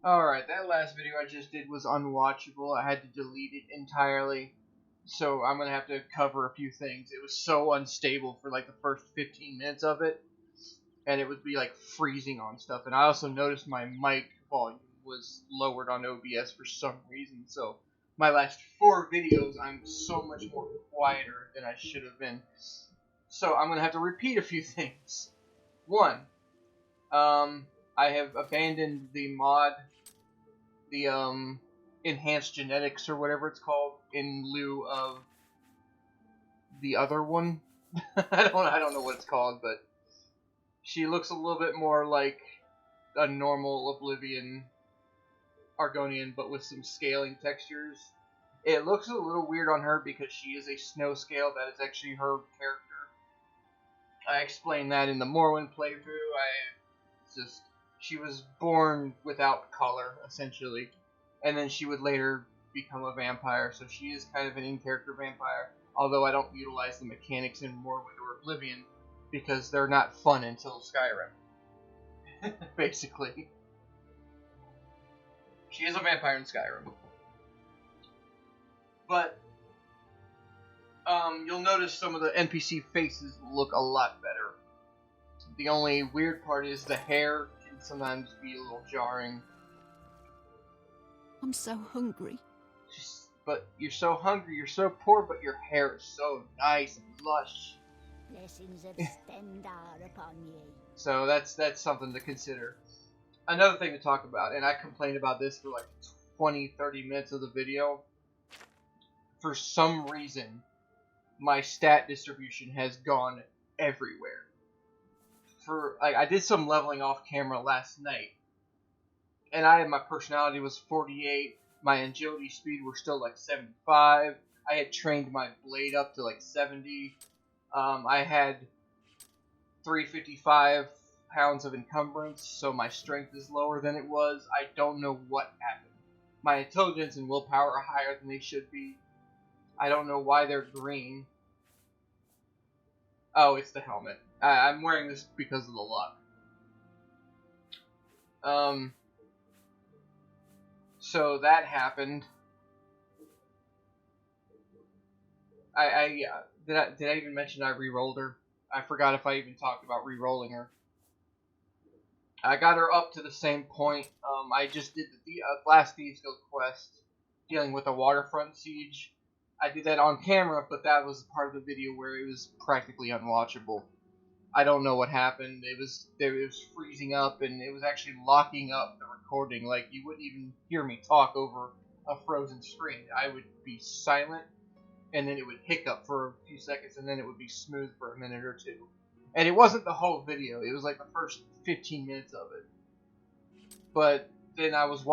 Alright, that last video I just did was unwatchable. I had to delete it entirely. So I'm gonna have to cover a few things. It was so unstable for like the first 15 minutes of it. And it would be like freezing on stuff. And I also noticed my mic volume was lowered on OBS for some reason. So my last 4 videos, I'm so much more quieter than I should have been. So I'm gonna have to repeat a few things. One, I have abandoned the mod, the enhanced genetics or whatever it's called, in lieu of the other one. I don't know what it's called, but she looks a little bit more like a normal Oblivion Argonian, but with some scaling textures. It looks a little weird on her because she is a snow scale. That is actually her character. I explained that in the Morrowind playthrough. She was born without color, essentially, and then she would later become a vampire, so she is kind of an in-character vampire, although I don't utilize the mechanics in Morrowind or Oblivion, because they're not fun until Skyrim. Basically. She is a vampire in Skyrim. But, you'll notice some of the NPC faces look a lot better. The only weird part is the hair can sometimes be a little jarring. I'm so hungry. But you're so hungry, you're so poor, but your hair is so nice and lush. Blessings of Stendar upon ye. So that's something to consider. Another thing to talk about, and I complained about this for like 20-30 minutes of the video. For some reason, my stat distribution has gone everywhere. I did some leveling off camera last night, and my personality was 48. My agility speed were still like 75. I had trained my blade up to like 70. I had 355 pounds of encumbrance, so my strength is lower than it was. I don't know what happened. My intelligence and willpower are higher than they should be. I don't know why they're green. Oh, it's the helmet. I'm wearing this because of the luck. So that happened. Did I even mention I re-rolled her? I forgot if I even talked about re-rolling her. I got her up to the same point. I just did the last Thieves Guild quest dealing with a waterfront siege. I did that on camera, but that was part of the video where it was practically unwatchable. I don't know what happened. It was freezing up, and it was actually locking up the recording. Like, you wouldn't even hear me talk over a frozen screen. I would be silent, and then it would hiccup for a few seconds, and then it would be smooth for a minute or two. And it wasn't the whole video. It was like the first 15 minutes of it. But then I was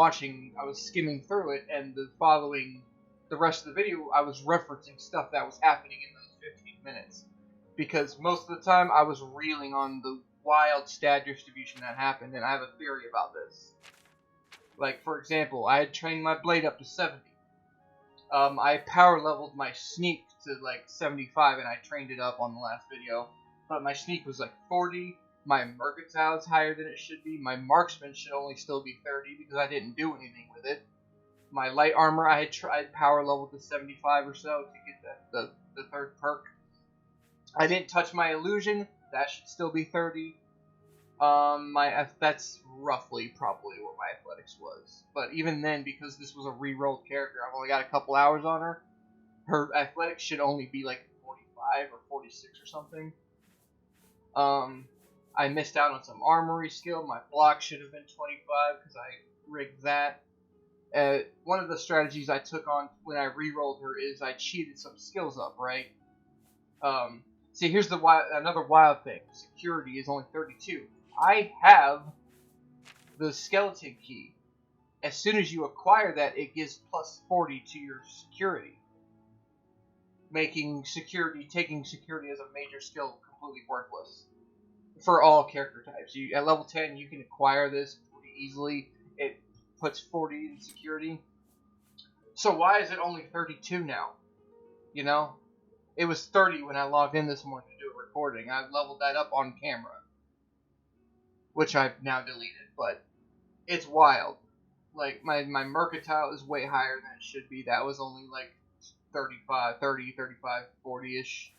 skimming through it, and the rest of the video, I was referencing stuff that was happening in those 15 minutes. Because most of the time, I was reeling on the wild stat distribution that happened, and I have a theory about this. Like, for example, I had trained my blade up to 70. I power leveled my sneak to like 75, and I trained it up on the last video. But my sneak was like 40. My mercantile is higher than it should be. My marksman should only still be 30 because I didn't do anything with it. My light armor, I had tried power level to 75 or so to get the third perk. I didn't touch my illusion. That should still be 30. That's roughly probably what my athletics was. But even then, because this was a re-rolled character, I've only got a couple hours on her. Her athletics should only be like 45 or 46 or something. I missed out on some armory skill. My block should have been 25 because I rigged that. One of the strategies I took on when I re-rolled her is I cheated some skills up, right? See, here's another wild thing. Security is only 32. I have the skeleton key. As soon as you acquire that, it gives plus 40 to your security. Taking security as a major skill completely worthless. For all character types. At level 10, you can acquire this pretty easily. It puts 40 in security. So why is it only 32 now? You know? It was 30 when I logged in this morning to do a recording. I've leveled that up on camera. Which I've now deleted, but it's wild. like, my mercantile is way higher than it should be. That was only, like, 40-ish.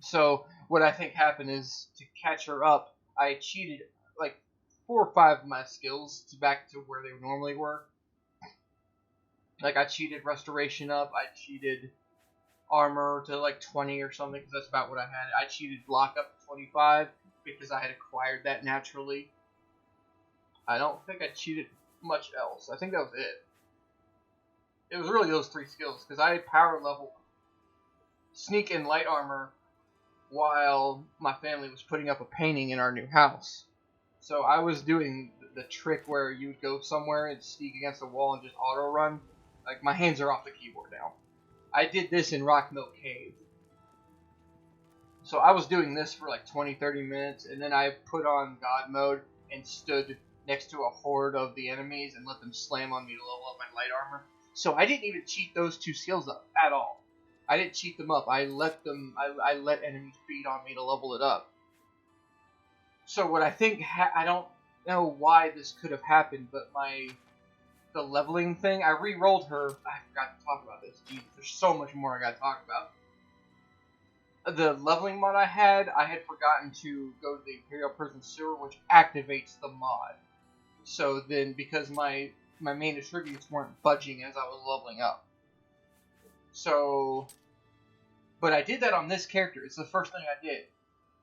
So, what I think happened is, to catch her up, I cheated, like, 4 or 5 of my skills back to where they normally were. Like, I cheated Restoration up, I cheated Armor to, like, 20 or something, because that's about what I had. I cheated Block up to 25, because I had acquired that naturally. I don't think I cheated much else. I think that was it. It was really those 3 skills, because I had power level Sneak and Light Armor while my family was putting up a painting in our new house. So I was doing the trick where you would go somewhere and sneak against a wall and just auto run. Like, my hands are off the keyboard now. I did this in Rock Milk Cave. So I was doing this for like 20-30 minutes, and then I put on God mode and stood next to a horde of the enemies and let them slam on me to level up my light armor. So I didn't even cheat those 2 skills up at all. I didn't cheat them up. I let enemies beat on me to level it up. So what I think, I don't know why this could have happened, but the leveling thing, I re-rolled her. I forgot to talk about this. Jesus, there's so much more I gotta talk about. The leveling mod I had forgotten to go to the Imperial Prison Sewer, which activates the mod. So then, because my main attributes weren't budging as I was leveling up. So, but I did that on this character. It's the first thing I did.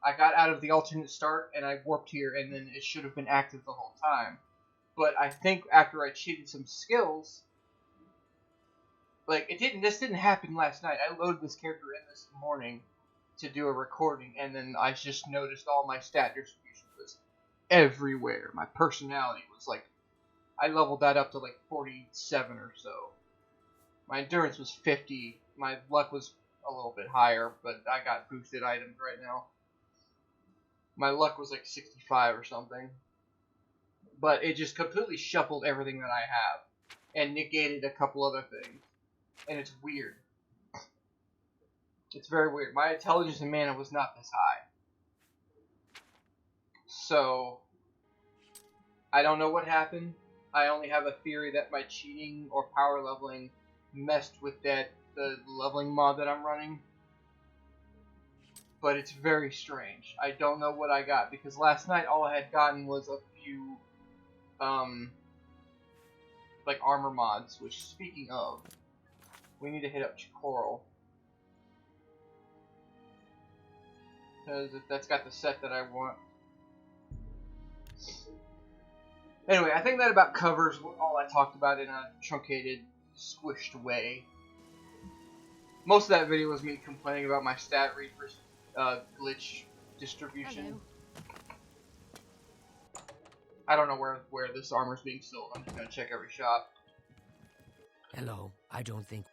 I got out of the alternate start, and I warped here, and then it should have been active the whole time. But I think after I cheated some skills, like, this didn't happen last night. I loaded this character in this morning to do a recording, and then I just noticed all my stat distribution was everywhere. My personality was like, I leveled that up to like 47 or so. My endurance was 50. My luck was a little bit higher, but I got boosted items right now. My luck was like 65 or something. But it just completely shuffled everything that I have and negated a couple other things. And it's weird. It's very weird. My intelligence and mana was not this high. So, I don't know what happened. I only have a theory that my cheating or power leveling messed with the leveling mod that I'm running. But it's very strange. I don't know what I got, because last night all I had gotten was a few, like, armor mods, which, speaking of, we need to hit up Coral. Because that's got the set that I want. Anyway, I think that about covers all I talked about in a truncated, squished way. Most of that video was me complaining about my stat read versus glitch distribution. Hello. I don't know where this armor's being sold. I'm just gonna check every shop. Hello, I don't think...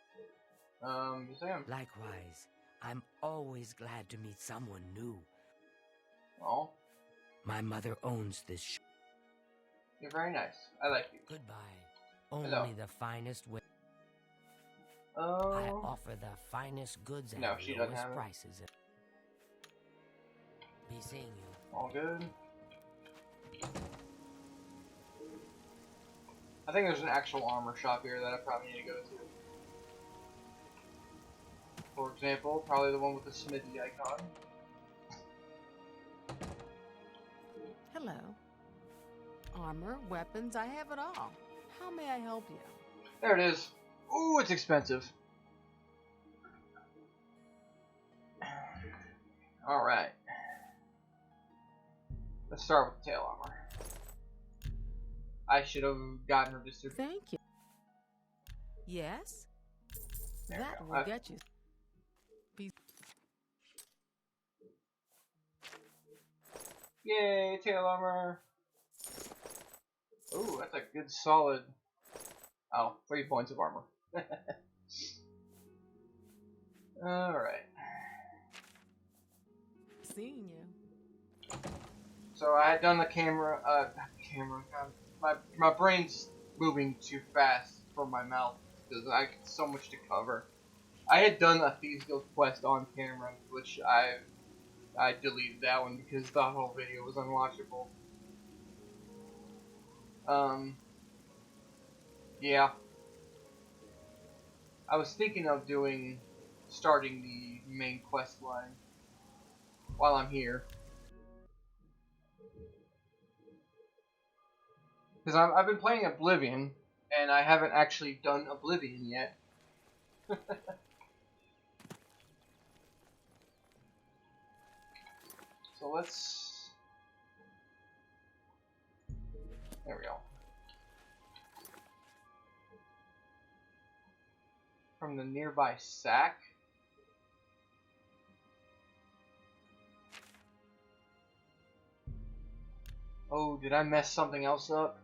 Yes I am. Likewise, I'm always glad to meet someone new. Oh, My mother owns this you're very nice. I like you. Goodbye. Only Hello. the finest way. I Oh, offer the finest goods at No, she doesn't lowest have it. prices. Be seeing you. all good. I think there's an actual armor shop here that I probably need to go to. For example, probably the one with the smithy icon. Hello. Armor, weapons, I have it all. How may I help you? There it is. Ooh, it's expensive. Alright. Let's start with the tail armor. I should have gotten her distribution. Thank you. Yes? There we That go. will get you. Yay, tail armor. Ooh, that's a good solid... Oh, 3 points of armor. Alright. Seeing you. So I had done the camera, my brain's moving too fast for my mouth because I got so much to cover. I had done a Thieves Guild quest on camera, which I deleted that one because the whole video was unwatchable. Yeah. I was thinking of starting the main quest line while I'm here. Because I've been playing Oblivion, and I haven't actually done Oblivion yet. So let's... There we go. From the nearby sack. Oh, did I mess something else up?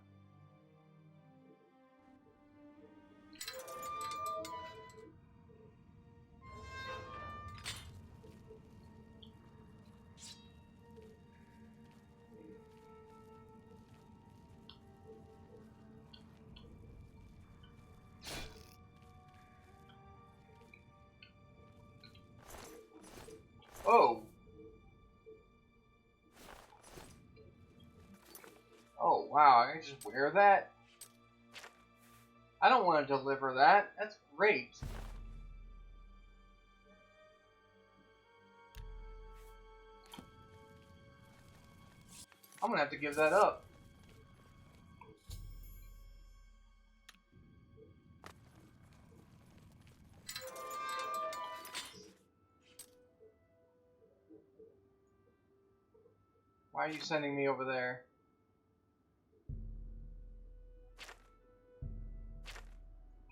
Oh. Oh, wow, I can just wear that? I don't want to deliver that. That's great. I'm gonna have to give that up. Why are you sending me over there?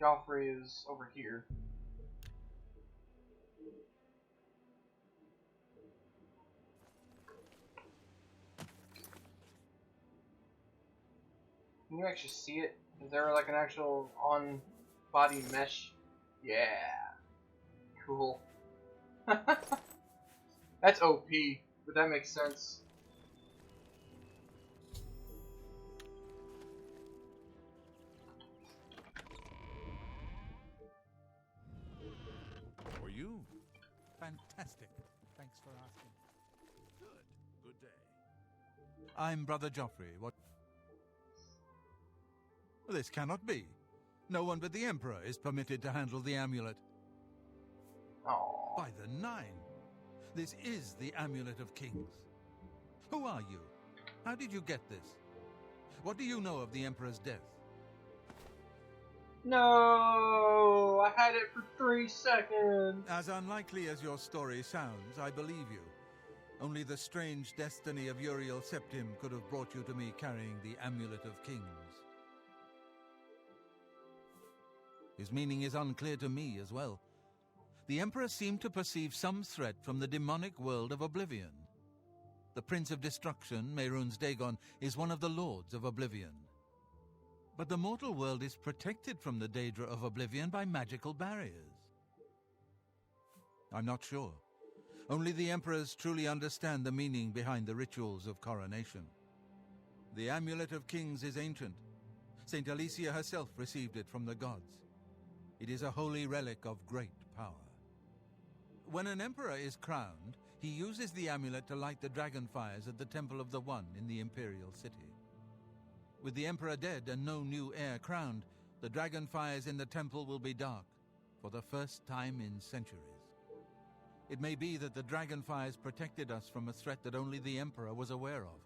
Joffrey is over here. Can you actually see it? Is there like an actual on-body mesh? Yeah. Cool. That's OP, but that makes sense. For you? Fantastic. Thanks for asking. Good day. I'm Brother Joffrey. What? This cannot be. No one but the Emperor is permitted to handle the amulet. Aww. By the Nine! This is the Amulet of Kings. Who are you? How did you get this? What do you know of the Emperor's death? No, I had it for 3 seconds. As unlikely as your story sounds, I believe you. Only the strange destiny of Uriel Septim could have brought you to me carrying the Amulet of Kings. His meaning is unclear to me as well. The Emperor seemed to perceive some threat from the demonic world of Oblivion. The Prince of Destruction, Mehrunes Dagon, is one of the Lords of Oblivion. But the mortal world is protected from the Daedra of Oblivion by magical barriers. I'm not sure. Only the Emperors truly understand the meaning behind the rituals of coronation. The Amulet of Kings is ancient. Saint Alicia herself received it from the gods. It is a holy relic of great power. When an emperor is crowned, he uses the amulet to light the dragon fires at the Temple of the One in the Imperial City. With the emperor dead and no new heir crowned, the dragon fires in the temple will be dark, for the first time in centuries. It may be that the dragon fires protected us from a threat that only the emperor was aware of.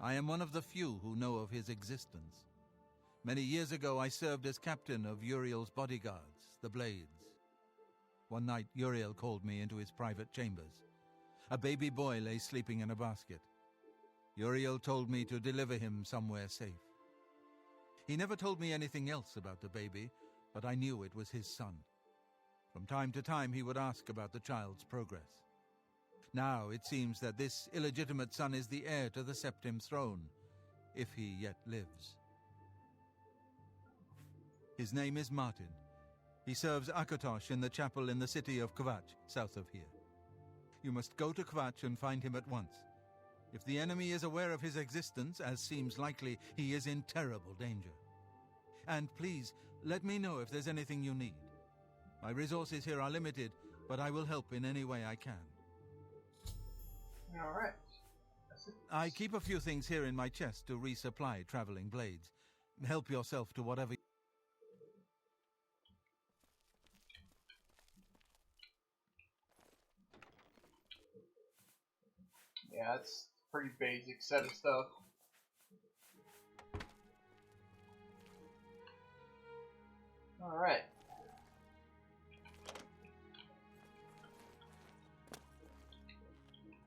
I am one of the few who know of his existence. Many years ago, I served as captain of Uriel's bodyguards, the Blades. One night, Uriel called me into his private chambers. A baby boy lay sleeping in a basket. Uriel told me to deliver him somewhere safe. He never told me anything else about the baby, but I knew it was his son. From time to time, he would ask about the child's progress. Now it seems that this illegitimate son is the heir to the Septim throne, if he yet lives. His name is Martin. He serves Akatosh in the chapel in the city of Kvatch, south of here. You must go to Kvatch and find him at once. If the enemy is aware of his existence, as seems likely, he is in terrible danger. And please, let me know if there's anything you need. My resources here are limited, but I will help in any way I can. Alright. I keep a few things here in my chest to resupply traveling blades. Help yourself to whatever. Yeah, it's a pretty basic set of stuff. Alright.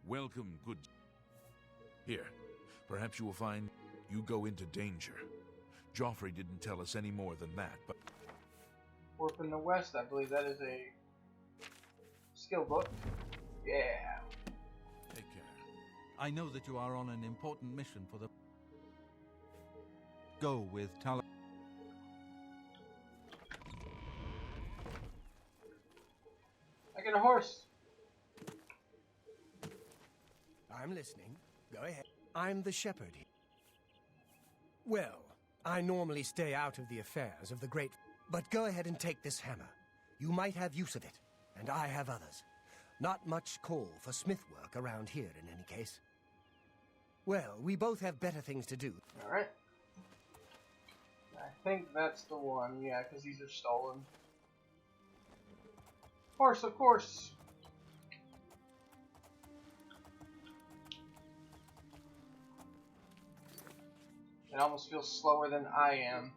Welcome, good. Here, perhaps you will find you go into danger. Joffrey didn't tell us any more than that, but... Warp in the West, I believe that is a skill book. Yeah. Take care. I know that you are on an important mission for the... Go with Tal... I get a horse. I'm listening. Go ahead. I'm the shepherd here. Well, I normally stay out of the affairs of the great... But go ahead and take this hammer. You might have use of it, and I have others. Not much call for smith work around here in any case. Well, we both have better things to do. Alright. I think that's the one, yeah, because these are stolen. Horse, of course. It almost feels slower than I am.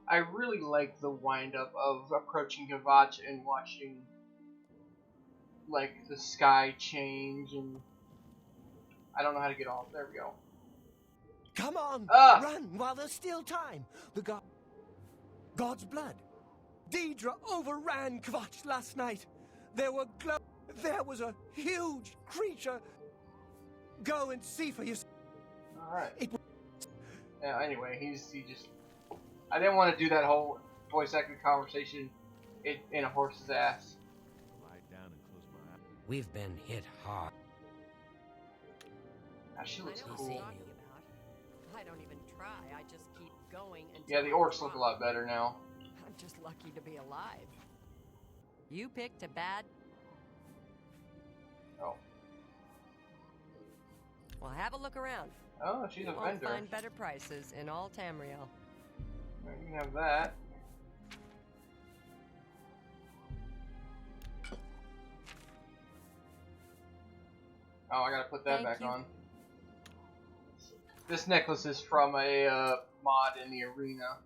I really like the wind-up of approaching Gavach and watching, like, the sky change, and I don't know how to get off. There we go. Come on! Ah! Run while there's still time! The God's blood. Deidre overran Kvatch last night. There was a huge creature. Go and see for yourself. Alright. Yeah, anyway, he just... I didn't want to do that whole voice-acted conversation in a horse's ass. Lie down and close my eyes. We've been hit hard. Ah, she looks I know what cool. you're talking about. I don't even try. I just keep going until Yeah, the orcs look a lot better now. I'm just lucky to be alive. You picked a bad... Oh. Well, have a look around. Oh, she's a You'll vendor. find better prices in all Tamriel. You can have that. Oh, I gotta put that Thank back you. on. This necklace is from a mod in the arena.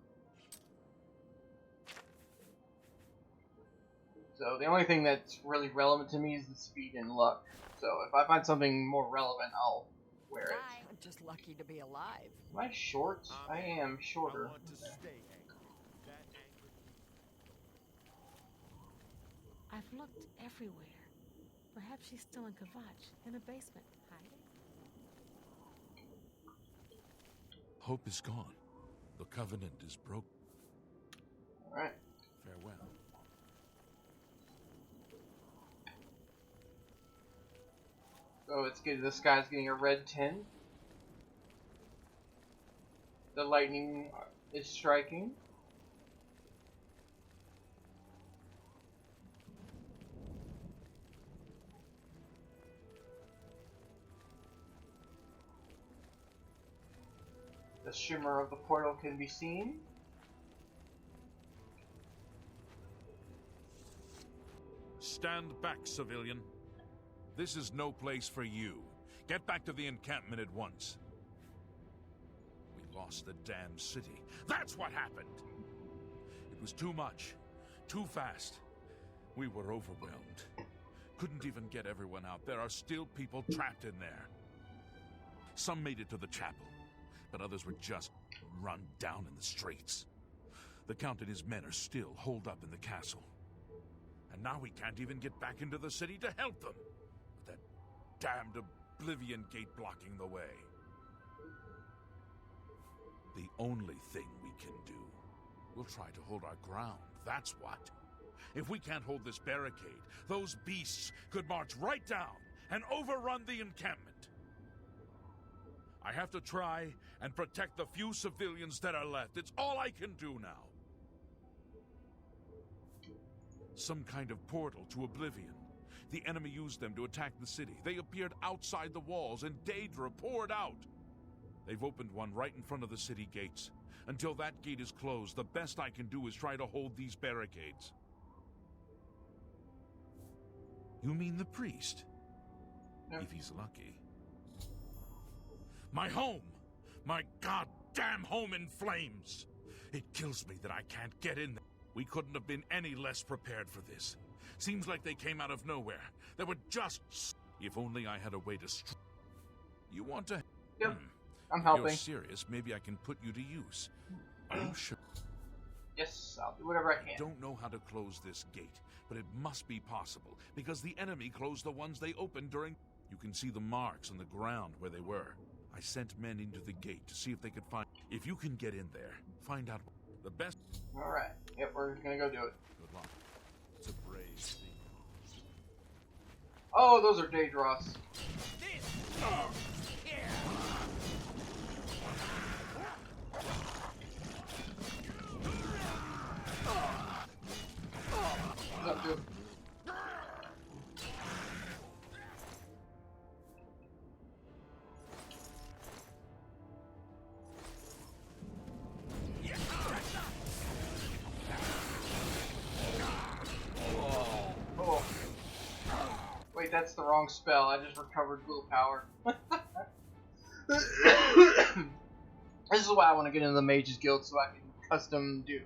So the only thing that's really relevant to me is the speed and luck. So if I find something more relevant, I'll wear it. I'm just lucky to be alive. Am I short? I am shorter. I want to Okay. stay angry. That angry. I've looked everywhere. Perhaps she's still in Kvatch, in a basement, hiding. Hope is gone. The covenant is broken. Alright. Farewell. So it's good. This guy's getting a red 10. The lightning is striking. The shimmer of the portal can be seen. Stand back, civilian. This is no place for you. Get back to the encampment at once. We lost the damn city. That's what happened! It was too much. Too fast. We were overwhelmed. Couldn't even get everyone out. There are still people trapped in there. Some made it to the chapel, but others were just run down in the streets. The Count and his men are still holed up in the castle. And now we can't even get back into the city to help them. With that damned Oblivion gate blocking the way. The only thing we can do, we'll try to hold our ground, that's what. If we can't hold this barricade, those beasts could march right down and overrun the encampment. I have to try and protect the few civilians that are left. It's all I can do now. Some kind of portal to Oblivion. The enemy used them to attack the city. They appeared outside the walls, and Daedra poured out. They've opened one right in front of the city gates. Until that gate is closed, the best I can do is try to hold these barricades. You mean the priest? No. If he's lucky. My home! My goddamn home in flames! It kills me that I can't get in there. We couldn't have been any less prepared for this. Seems like they came out of nowhere. They were just... If only I had a way to... You want to... Yep, I'm If helping. you're serious, maybe I can put you to use. Are you sure? Yes, I'll do whatever I I can. don't know how to close this gate, but it must be possible, because the enemy closed the ones they opened during... You can see the marks on the ground where they were. I sent men into the gate to see if they could find... If you can get in there, find out the best... Alright, yep, we're gonna go do it. Good luck. It's a brave thing. Oh, those are Daedros. What's up, dude? Oh. Wait, that's the wrong spell. I just recovered willpower. This is why I want to get into the Mages Guild, so I can custom do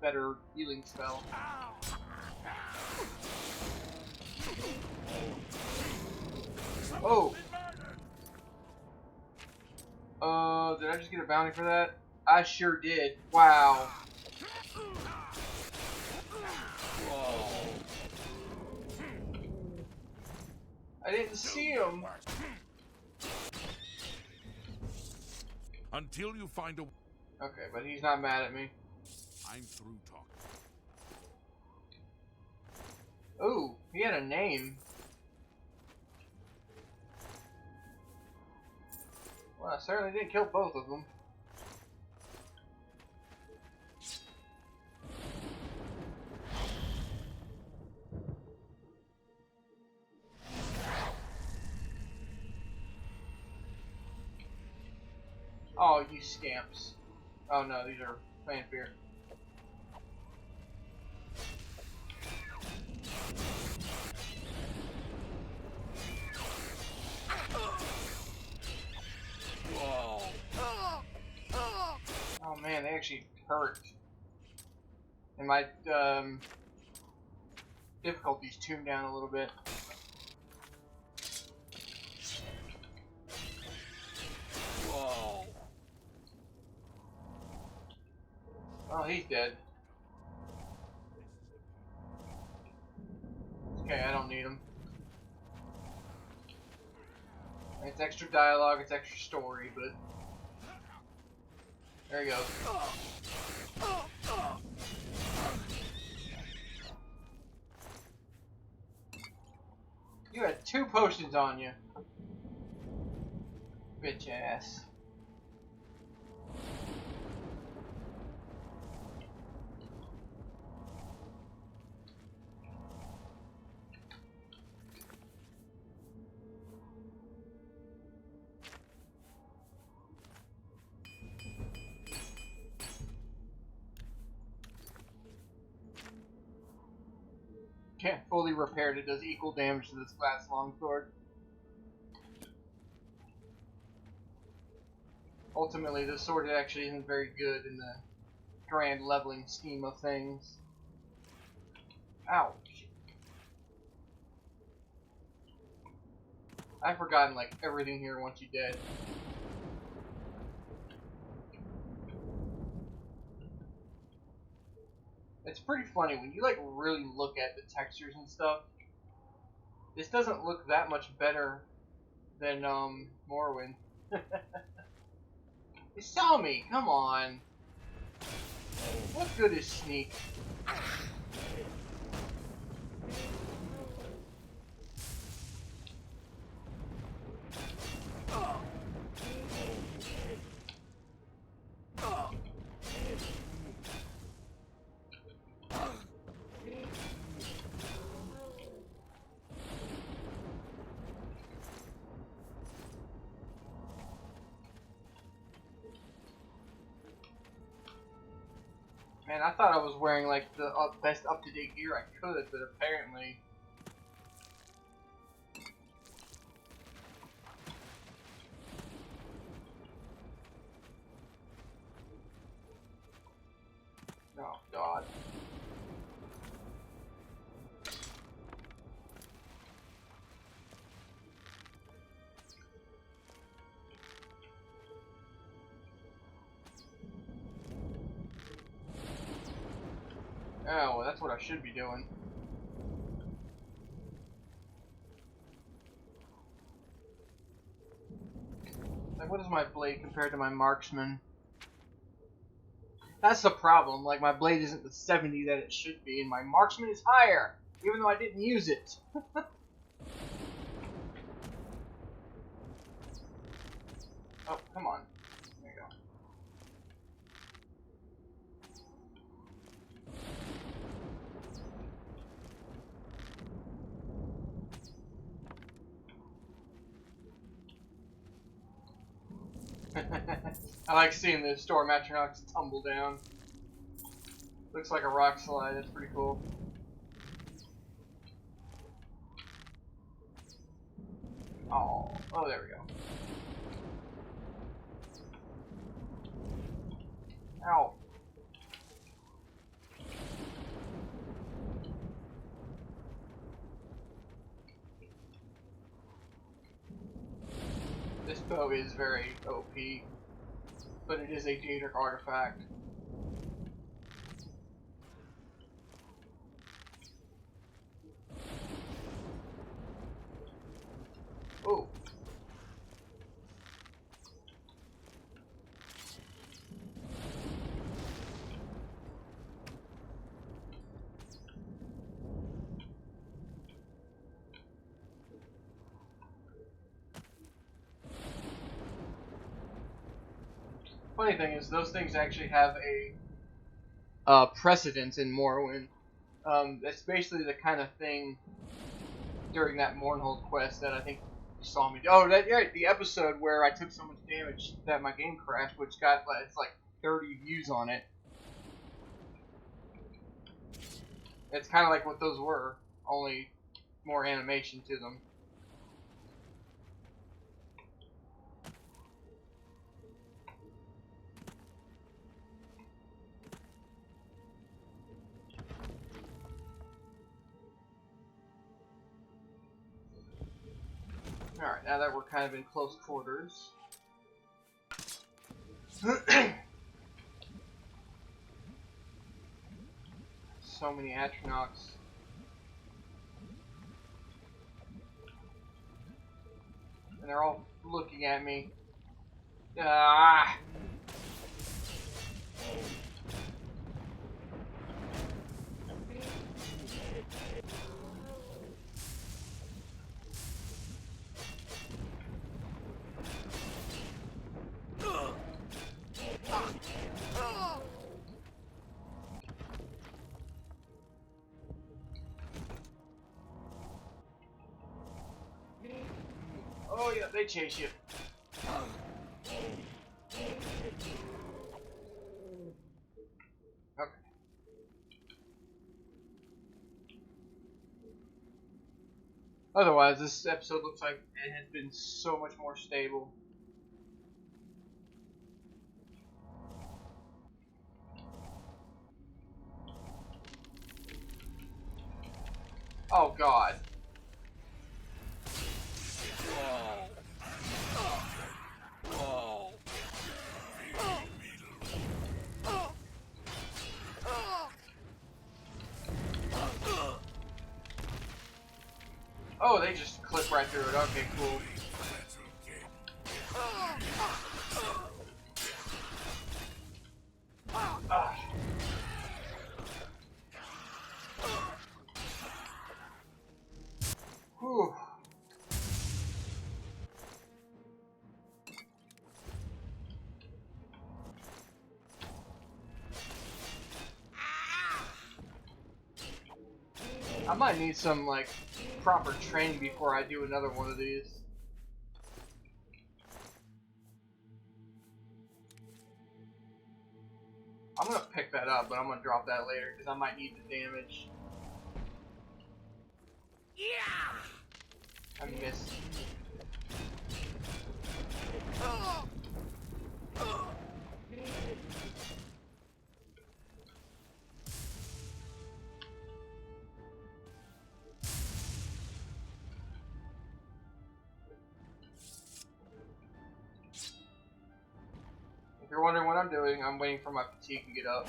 better healing spell. Oh! Did I just get a bounty for that? I sure did. Wow. I didn't see him. Until you find a... Okay, but he's not mad at me. I'm through talking. Ooh, he had a name. Well, I certainly didn't kill both of them. Oh, you scamps. Oh no, these are fanfare. Oh man, they actually hurt. And my difficulty's tuned down a little bit. Oh, he's dead. Okay, I don't need him. It's extra dialogue, it's extra story, but... There you go. You had 2 potions on you. Bitch ass. Can't fully repaired. It does equal damage to this glass longsword. Ultimately, this sword actually isn't very good in the grand leveling scheme of things. Ouch. I've forgotten like everything here once you're dead. It's pretty funny when you like really look at the textures and stuff. This doesn't look that much better than Morrowind. You saw me, come on. What good is sneak? Man, I thought I was wearing like the best up-to-date gear I could, but apparently... Oh, God. Oh, well, that's what I should be doing. Like, what is my blade compared to my marksman? That's the problem. Like, my blade isn't the 70 that it should be, and my marksman is higher, even though I didn't use it. Oh, come on. There you go. I like seeing the Storm Atronachs tumble down. Looks like a rock slide. That's pretty cool. Oh, there we go. Ow. This bow is very OP, but it is a Daedric artifact. Oh. Funny thing is, those things actually have a precedence in Morrowind. That's basically the kind of thing during that Mournhold quest that I think you saw me do. Oh, right, the episode where I took so much damage that my game crashed, which got it's like 30 views on it. It's kind of like what those were, only more animation to them. Alright, now that we're kind of in close quarters. So many Atronachs. And they're all looking at me. Ah! Oh yeah, they chase you. Okay. Otherwise, this episode looks like it has been so much more stable. Oh God. Oh, they just clip right through it. Okay, cool. Whew. I might need some, like, proper training before I do another one of these. I'm gonna pick that up, but I'm gonna drop that later because I might need the damage. Yeah! I missed. If you're wondering what I'm doing, I'm waiting for my fatigue to get up.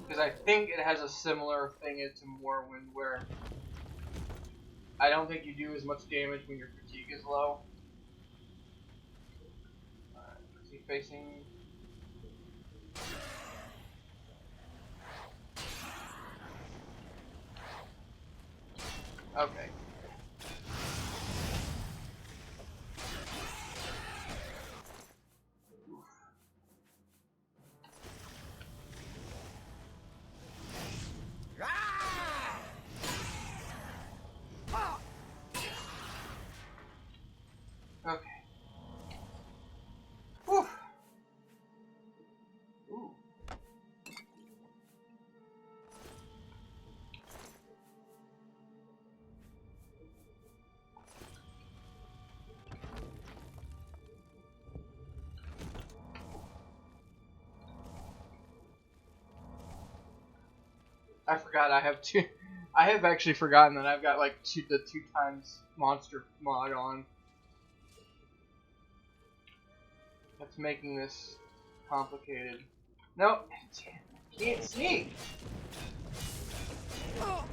Because I think it has a similar thing to Morrowind where I don't think you do as much damage when your fatigue is low. Alright, is he facing? Okay. Okay. Whew. Ooh. I forgot I have two. I have actually forgotten that I've got like the 2 times monster mod on. That's making this complicated. Nope, I can't sneak. Oh,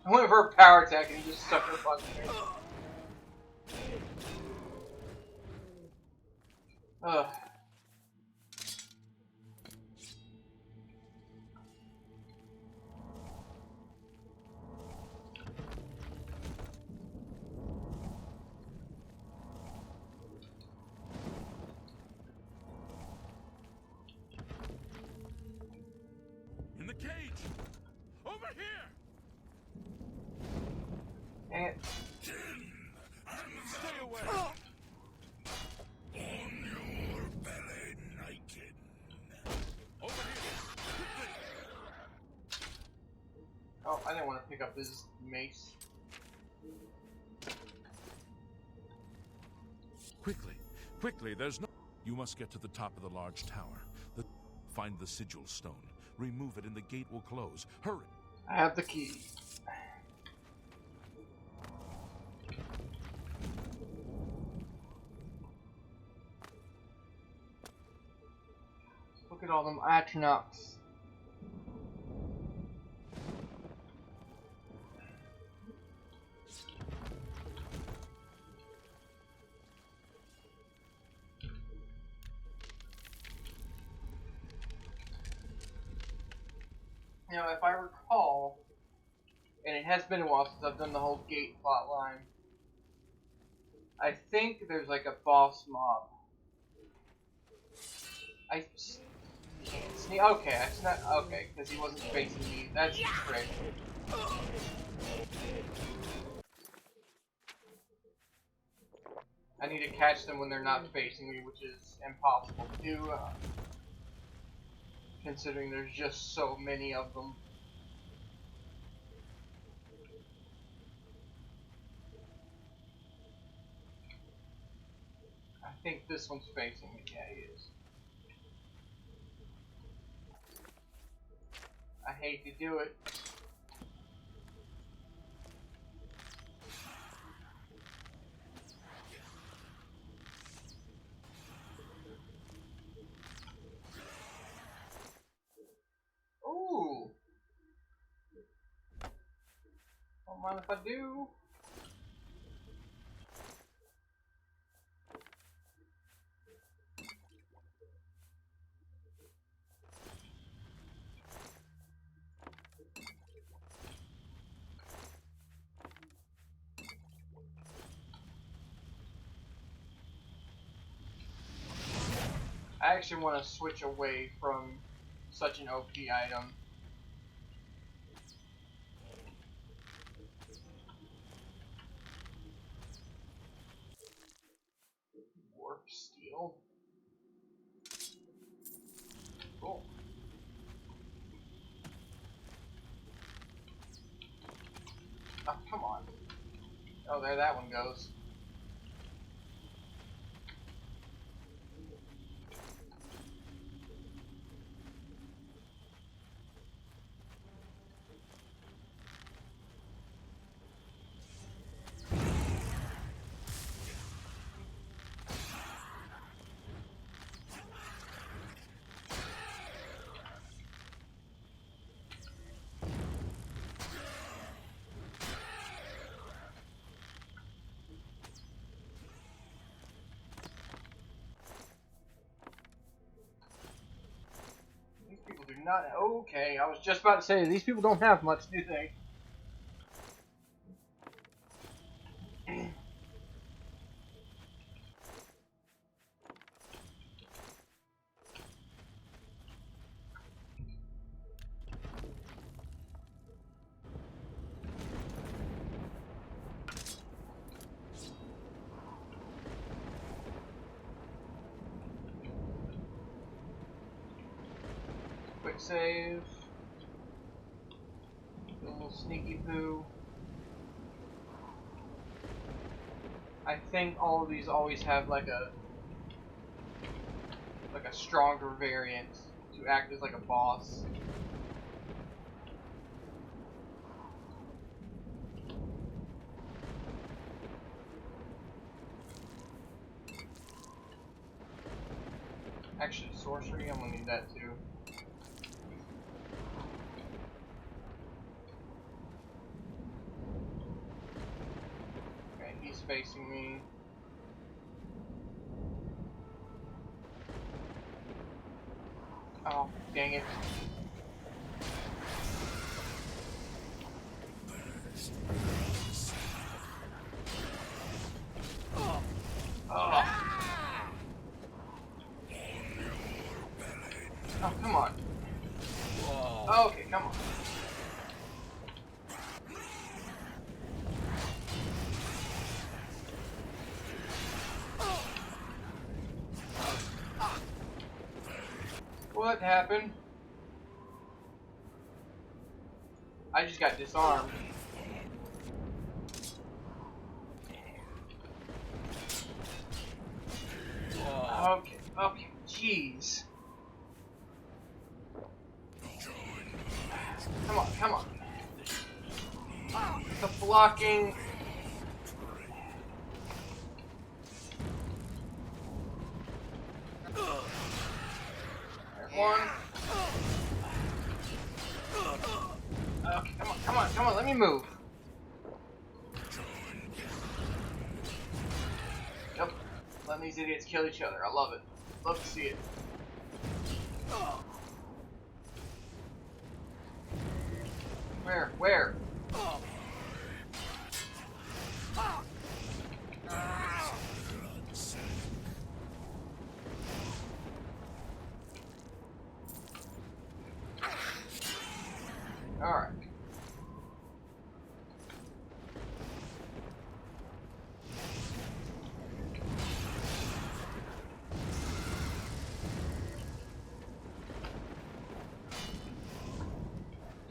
I went for a power attack and he just sucker punched me. Ugh. In the cage! Over here! Dang it. Stay away! On your belly, naked. Over here! Oh, I didn't want to pick up his mace. Quickly, quickly, there's no... You must get to the top of the large tower. Find the sigil stone. Remove it and the gate will close. Hurry! I have the key. Look at all them Atronachs. Now, if I recall, and it has been a while since I've done the whole gate plot line, I think there's like a boss mob. I can't see. Okay, it's not okay because he wasn't facing me. That's great. I need to catch them when they're not facing me, which is impossible to do, considering there's just so many of them. I think this one's facing me. Yeah, he is. I hate to do it. Ooh. Don't mind if I do. actually want to switch away from such an OP item. Warp steel. Cool. Oh, come on. Oh, there that one goes. These people do not. Okay, I was just about to say, these people don't have much, do they? Quick save. A little sneaky poo. I think all of these always have like a stronger variant to act as like a boss. Actually, sorcery, I'm gonna need that too. Okay, he's facing me. Oh, dang it. Oh. Oh, come on. Okay, come on. What happened? I just got disarmed. Okay, okay, jeez. Come on, come on. The blocking. There's one. Okay, come on, come on, come on, let me move. Nope. Letting these idiots kill each other. I love it. Love to see it. Where? Where? Alright.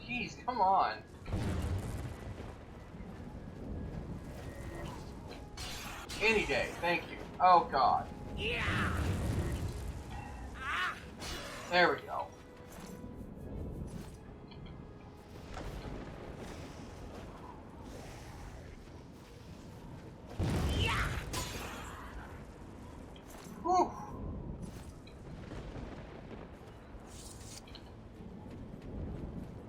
Jeez, come on. Any day, thank you. Oh god. There we go. Whew.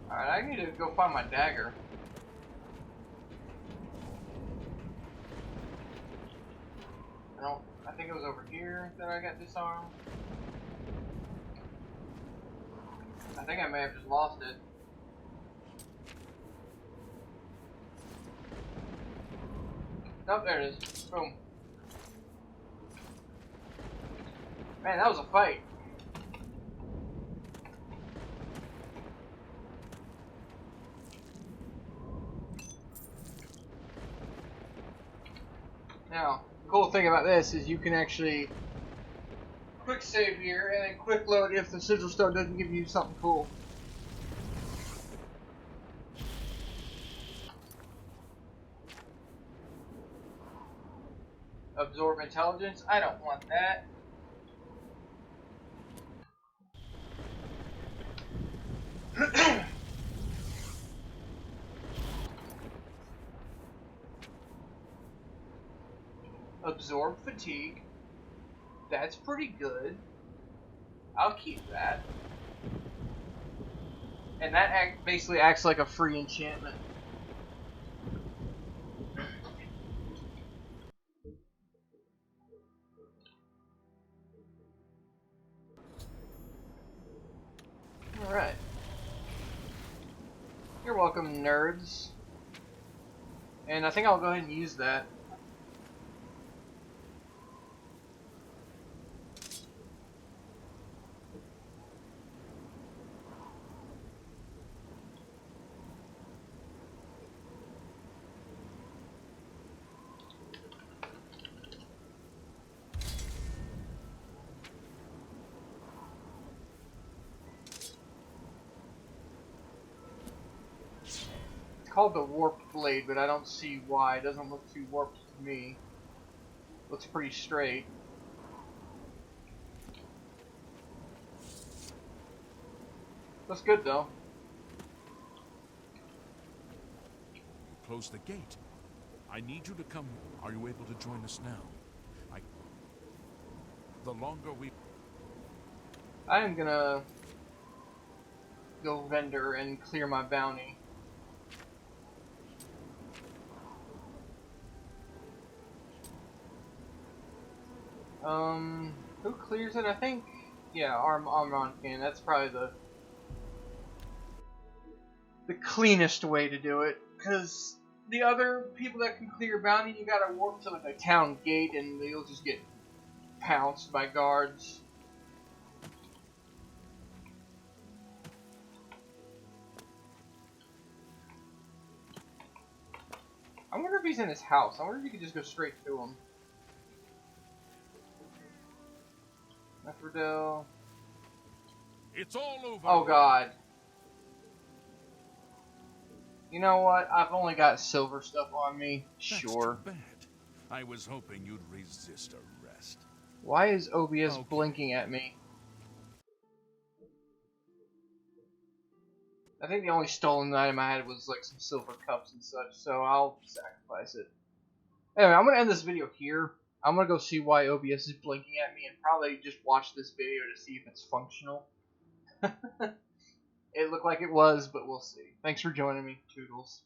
Alright, I need to go find my dagger. I think it was over here that I got disarmed. I think I may have just lost it. Nope, there it is. Boom. Man, that was a fight. Now, cool thing about this is you can actually quick save here and then quick load if the sigil stone doesn't give you something cool. Absorb intelligence. I don't want that. Absorb fatigue. That's pretty good. I'll keep that. And that basically acts like a free enchantment. Alright. You're welcome, nerds. And I think I'll go ahead and use that. It's called the Warped Blade, but I don't see why. It doesn't look too warped to me. Looks pretty straight. Looks good though. Close the gate. I need you to come. Are you able to join us now? The longer we... I am gonna go vendor and clear my bounty. Who clears it? I think, yeah, Armon can. That's probably the cleanest way to do it, because the other people that can clear bounty, you gotta warp to like a town gate, and you'll just get pounced by guards. I wonder if he's in his house. I wonder if you could just go straight to him. Mephrodel. It's all over. Oh god. You know what? I've only got silver stuff on me. That's Sure. too bad. I was hoping you'd resist arrest. Why is OBS Okay. blinking at me? I think the only stolen item I had was like some silver cups and such, so I'll sacrifice it. Anyway, I'm going to end this video here. I'm going to go see why OBS is blinking at me and probably just watch this video to see if it's functional. It looked like it was, but we'll see. Thanks for joining me, Toodles.